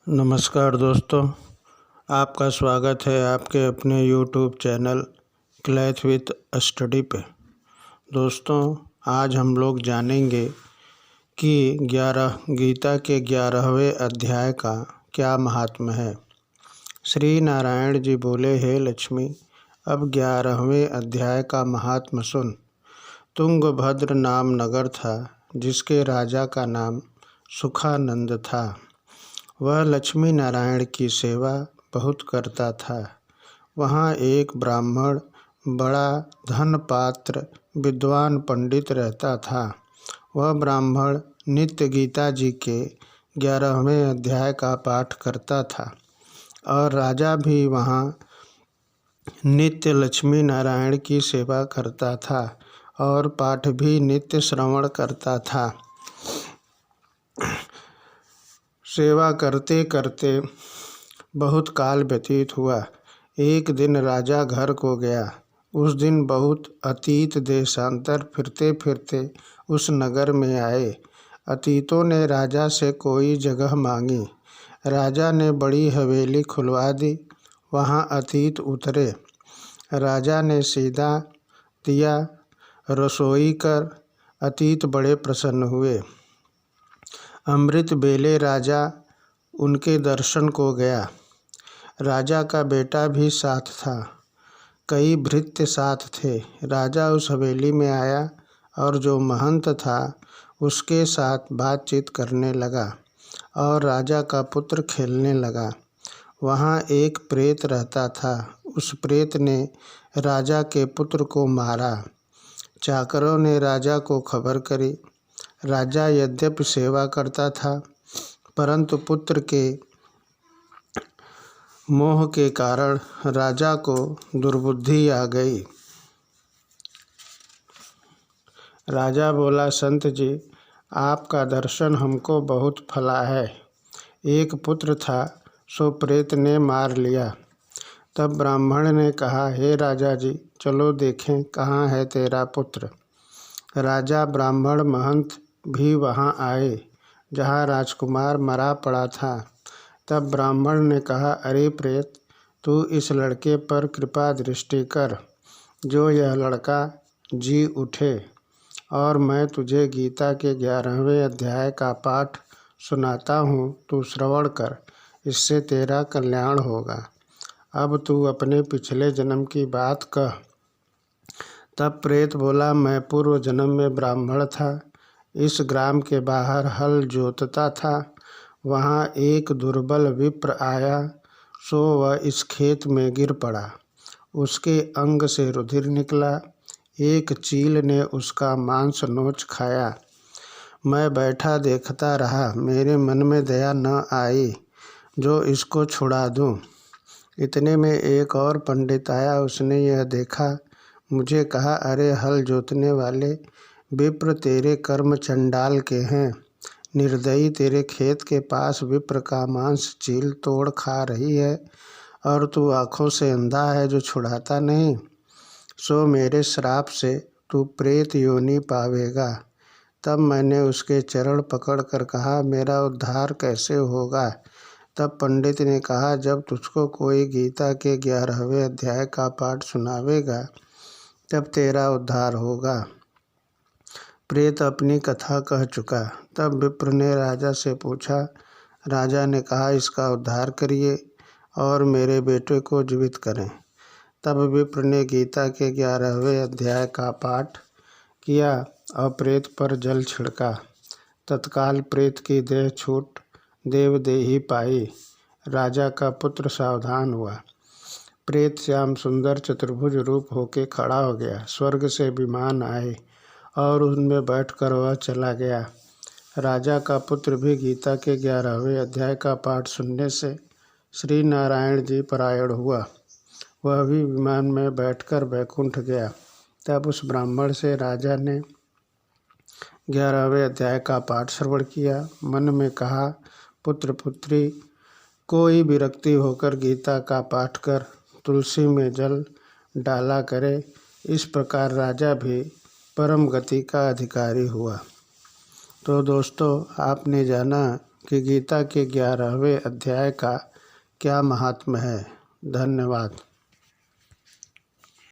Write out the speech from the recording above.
नमस्कार दोस्तों, आपका स्वागत है आपके अपने यूट्यूब चैनल क्लैथ विथ स्टडी पे। दोस्तों, आज हम लोग जानेंगे कि गीता के 11वें अध्याय का क्या महात्म्य है। श्री नारायण जी बोले, हे लक्ष्मी, अब 11वें अध्याय का महात्म्य सुन। तुंगभद्र नाम नगर था, जिसके राजा का नाम सुखानंद था। वह लक्ष्मी नारायण की सेवा बहुत करता था। वहाँ एक ब्राह्मण बड़ा धन पात्र विद्वान पंडित रहता था। वह ब्राह्मण नित्य गीता जी के 11वें अध्याय का पाठ करता था और राजा भी वहाँ नित्य लक्ष्मी नारायण की सेवा करता था और पाठ भी नित्य श्रवण करता था। सेवा करते करते बहुत काल व्यतीत हुआ। एक दिन राजा घर को गया। उस दिन बहुत अतीत देशांतर फिरते फिरते उस नगर में आए। अतीतों ने राजा से कोई जगह मांगी। राजा ने बड़ी हवेली खुलवा दी। वहाँ अतीत उतरे। राजा ने सीधा दिया रसोई कर अतीत बड़े प्रसन्न हुए। अमृत बेले राजा उनके दर्शन को गया। राजा का बेटा भी साथ था। कई भृत्य साथ थे। राजा उस हवेली में आया और जो महंत था उसके साथ बातचीत करने लगा और राजा का पुत्र खेलने लगा। वहाँ एक प्रेत रहता था। उस प्रेत ने राजा के पुत्र को मारा। चाकरों ने राजा को खबर करी। राजा यद्यपि सेवा करता था, परंतु पुत्र के मोह के कारण राजा को दुर्बुद्धि आ गई। राजा बोला, संत जी, आपका दर्शन हमको बहुत फला है। एक पुत्र था, सो प्रेत ने मार लिया। तब ब्राह्मण ने कहा, हे राजा जी, चलो देखें कहाँ है तेरा पुत्र। राजा ब्राह्मण महंत भी वहाँ आए जहाँ राजकुमार मरा पड़ा था। तब ब्राह्मण ने कहा, अरे प्रेत, तू इस लड़के पर कृपा दृष्टि कर, जो यह लड़का जी उठे और मैं तुझे गीता के 11वें अध्याय का पाठ सुनाता हूँ। तू श्रवण कर, इससे तेरा कल्याण होगा। अब तू अपने पिछले जन्म की बात कह। तब प्रेत बोला, मैं पूर्व जन्म में ब्राह्मण था। इस ग्राम के बाहर हल जोतता था। वहाँ एक दुर्बल विप्र आया, सो वह इस खेत में गिर पड़ा। उसके अंग से रुधिर निकला। एक चील ने उसका मांस नोच खाया। मैं बैठा देखता रहा। मेरे मन में दया न आई जो इसको छुड़ा दूँ। इतने में एक और पंडित आया। उसने यह देखा, मुझे कहा, अरे हल जोतने वाले विप्र, तेरे कर्म चंडाल के हैं। निर्दयी, तेरे खेत के पास विप्र का मांस चील तोड़ खा रही है और तू आँखों से अंधा है जो छुड़ाता नहीं। सो मेरे श्राप से तू प्रेत योनि पावेगा। तब मैंने उसके चरण पकड़ कर कहा, मेरा उद्धार कैसे होगा। तब पंडित ने कहा, जब तुझको कोई गीता के 11वें अध्याय का पाठ सुनावेगा तब तेरा उद्धार होगा। प्रेत अपनी कथा कह चुका। तब विप्र ने राजा से पूछा। राजा ने कहा, इसका उद्धार करिए और मेरे बेटे को जीवित करें। तब विप्र ने गीता के 11वें अध्याय का पाठ किया और प्रेत पर जल छिड़का। तत्काल प्रेत की देह छूट देवदेही पाई। राजा का पुत्र सावधान हुआ। प्रेत श्याम सुंदर चतुर्भुज रूप होके खड़ा हो गया। स्वर्ग से विमान आए और उनमें बैठकर वह चला गया। राजा का पुत्र भी गीता के 11वें अध्याय का पाठ सुनने से श्री नारायण जी परायण हुआ। वह भी विमान में बैठकर बैकुंठ गया। तब उस ब्राह्मण से राजा ने 11वें अध्याय का पाठ श्रवण किया। मन में कहा, पुत्र पुत्री, कोई विरक्ति होकर गीता का पाठ कर तुलसी में जल डाला करे। इस प्रकार राजा भी परम गति का अधिकारी हुआ। तो दोस्तों, आपने जाना कि गीता के 11वें अध्याय का क्या महात्म्य है। धन्यवाद।